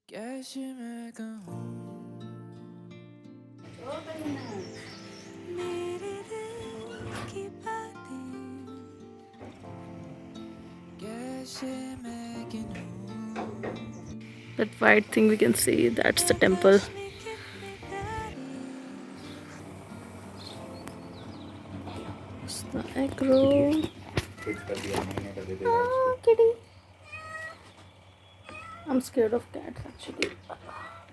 कैसे मैं कहूँ मेरे दिल की बातें कैसे मैं गिनूँ That white thing we can see, that's the temple. आकाश में कितने तारे It's the egg roll. Oh, kitty. I'm scared of cats actually.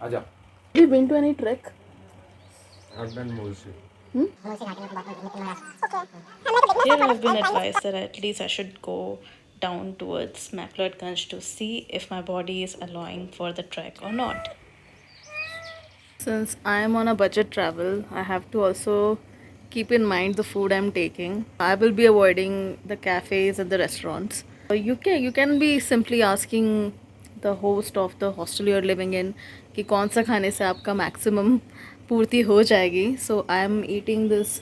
आजा Have you been to any trek? I've done Mulshi. Here I've been advised that at least I should go down towards McLeodganj to see if my body is allowing for the trek or not. Since I am on a budget travel, I have to also keep in mind the food I'm taking. I will be avoiding the cafes and the restaurants. You can be simply asking the host of the hostel you're living in कि कौन सा खाने से आपका maximum पूर्ति हो जाएगी. So I am eating this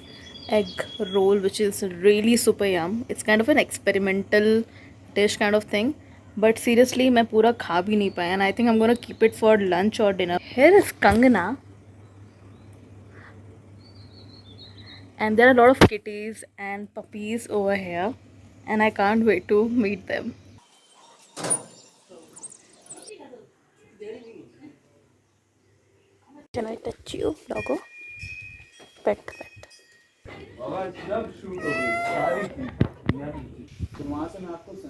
egg roll which is really super yum. It's kind of an experimental dish kind of thing. But seriously, मैं पूरा खा भी नहीं पाया and I think I'm gonna keep it for lunch or dinner. Here is Kangana, and there are a lot of kitties and puppies over here, and I can't wait to meet them. Can I touch you, doggo? Pet, pet.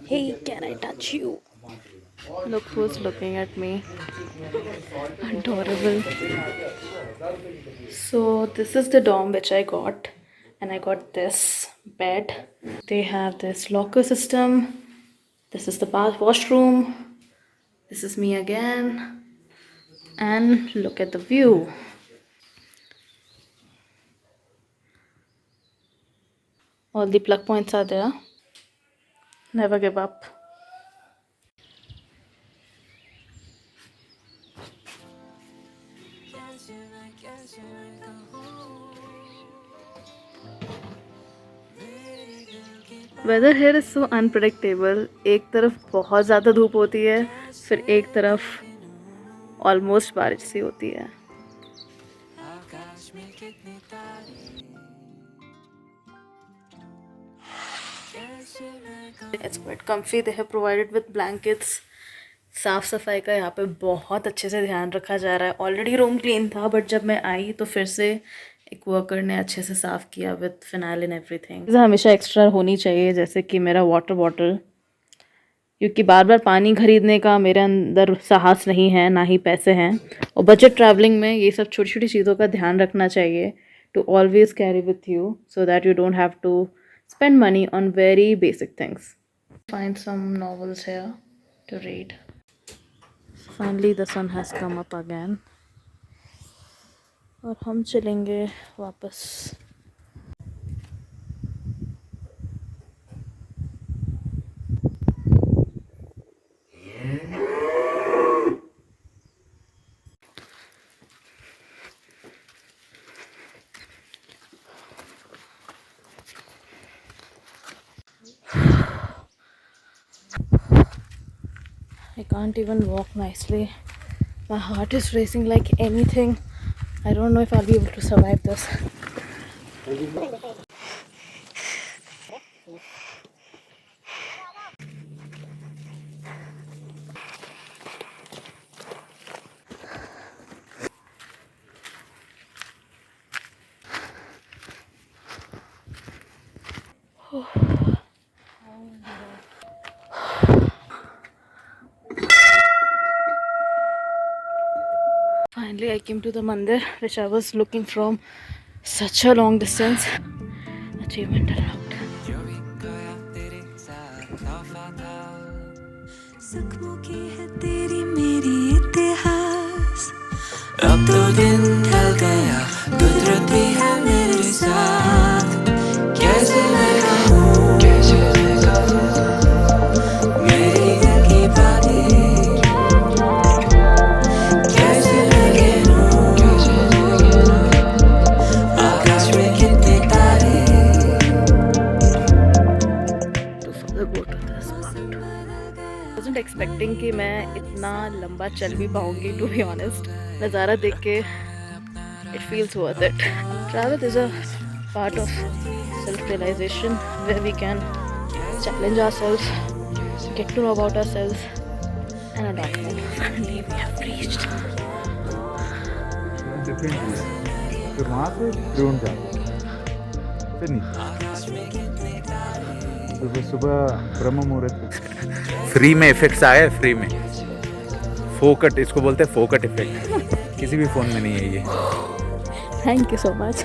Hey, can I touch you? Look who's looking at me. Adorable. So this is the dorm which I got, and I got this bed. They have this locker system. This is the bath washroom. This is me again. And look at the view. All the plug points are there. Never give up. कैसे मैं कहूँ मेरे दिल की weather here is so unpredictable. एक तरफ बहुत ज़्यादा धूप होती है, फिर एक तरफ ऑलमोस्ट बारिश सी होती है. आकाश में कितने तारे कैसे मैं कहूँ It's quite comfy. They have provided with blankets. साफ़ सफाई का यहाँ पे बहुत अच्छे से ध्यान रखा जा रहा है. ऑलरेडी रूम क्लीन था, बट जब मैं आई तो फिर से एक वर्कर ने अच्छे से साफ़ किया विथ फिनाइल एंड एवरीथिंग. हमेशा एक्स्ट्रा होनी चाहिए, जैसे कि मेरा वाटर बॉटल, क्योंकि बार बार पानी खरीदने का मेरे अंदर साहस नहीं है, ना ही पैसे हैं. और बजट ट्रैवलिंग में ये सब छोटी छोटी चीज़ों का ध्यान रखना चाहिए. To always carry with you so that you don't have to spend money on very basic things. Find some novels here to read. Finally the sun has come up again. और हम चलेंगे वापस. I can't even walk nicely. My heart is racing like anything. I don't know if I'll be able to survive this. Finally, I came to the mandir which I was looking from such a long distance. Achievement unlocked. जो भी खोया तेरे साथ तोहफा था जख्मों की है तेरी मेरी इतिहास अब तो दिन ढल गया कुदरत भी है मेरे साथ कैसे मैं कहूँ मेरी दिल की बातें कैसे मैं गिनूँ आकाश में कितने तारे To further go to this spot. I wasn't expecting कि मैं इतना लंबा चल भी पाऊंगी टू बी ऑनेस्ट. नज़ारा देख के it feels worth it. Travel is a part of self-realization where we can challenge ourselves, get to know about ourselves, and adapt. Finally, we have reached. Different है. फिर वहाँ से ड्रोन जाते हैं, फिर नहीं. सुबह सुबह ब्रह्म मुहूर्त. फ्री में इफेक्ट्स आए, फ्री में फोकट, इसको बोलते हैं फोकट इफेक्ट. किसी भी फ़ोन में नहीं है ये. Thank you so much.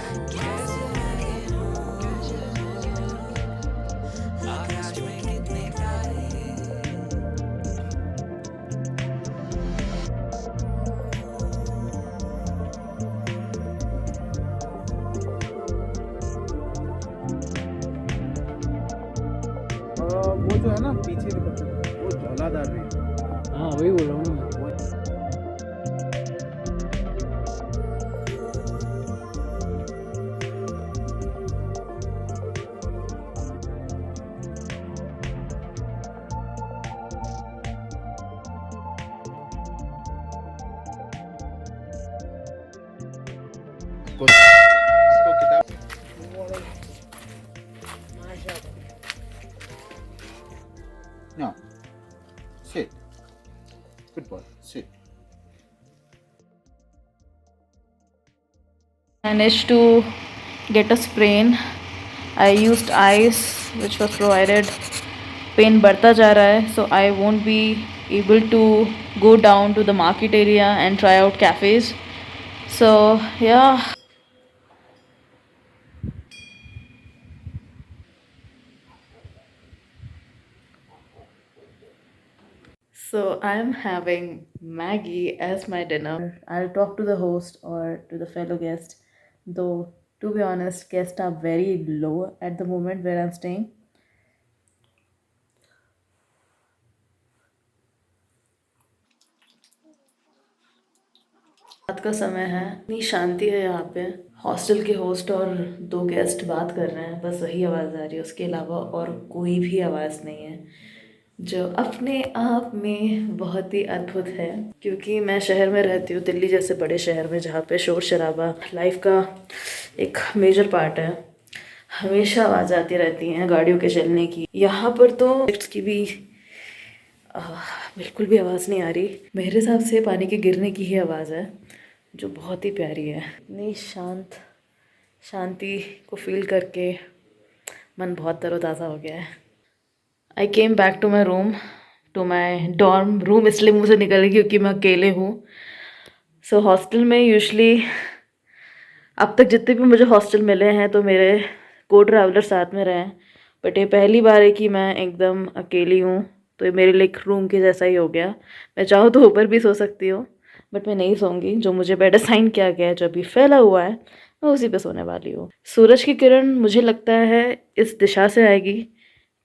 वो जो है ना पीछे की तरफ, वो झोलादार भी. हाँ वही बोल रहा हूँ ना. आपको किताब. No. Sit. Good boy. Sit. Managed to get a sprain. I used ice which was provided. Pain बढ़ता जा रहा है, so I won't be able to go down to the market area and try out cafes. So yeah. So I'm having Maggie as my dinner. I'll talk to the host or to the fellow guest. Though, to be honest, guests are very low at the moment where I'm staying. रात का समय है, इतनी शांति है यहाँ पे. Hostel के host और 2 गेस्ट बात कर रहे हैं, बस वही आवाज़ आ रही है. उसके अलावा और कोई भी आवाज़ नहीं है, जो अपने आप में बहुत ही अद्भुत है. क्योंकि मैं शहर में रहती हूँ, दिल्ली जैसे बड़े शहर में, जहाँ पे शोर शराबा लाइफ का एक मेजर पार्ट है. हमेशा आवाज़ आती रहती हैं गाड़ियों के चलने की. यहाँ पर तो की भी बिल्कुल भी आवाज़ नहीं आ रही. मेरे हिसाब से पानी के गिरने की ही आवाज़ है, जो बहुत ही प्यारी है. इतनी शांति को फील करके मन बहुत तरोताज़ा हो गया है. I came back to my room, to my dorm room. इसलिए मुझे निकल गई क्योंकि मैं अकेले हूँ. सो हॉस्टल में यूजुअली अब तक जितने भी मुझे हॉस्टल मिले हैं तो मेरे को ट्रैवलर साथ में रहे हैं. बट ये पहली बार है कि मैं एकदम अकेली हूँ, तो ये मेरे लिए एक रूम के जैसा ही हो गया. मैं चाहूँ तो ऊपर भी सो सकती हूँ, बट मैं नहीं सोऊंगी. जो मुझे बेड असाइन किया गया है, जो अभी फैला हुआ है, मैं उसी पे सोने वाली हूँ. सूरज की किरण मुझे लगता है इस दिशा से आएगी,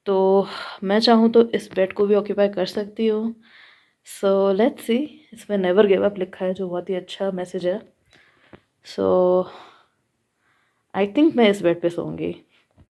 तो मैं चाहूँ तो इस बेड को भी ऑक्यूपाई कर सकती हूँ. So let's see. इसमें नेवर गिव अप लिखा है, जो बहुत ही अच्छा मैसेज है. सो आई थिंक मैं इस बेड पे सोऊंगी.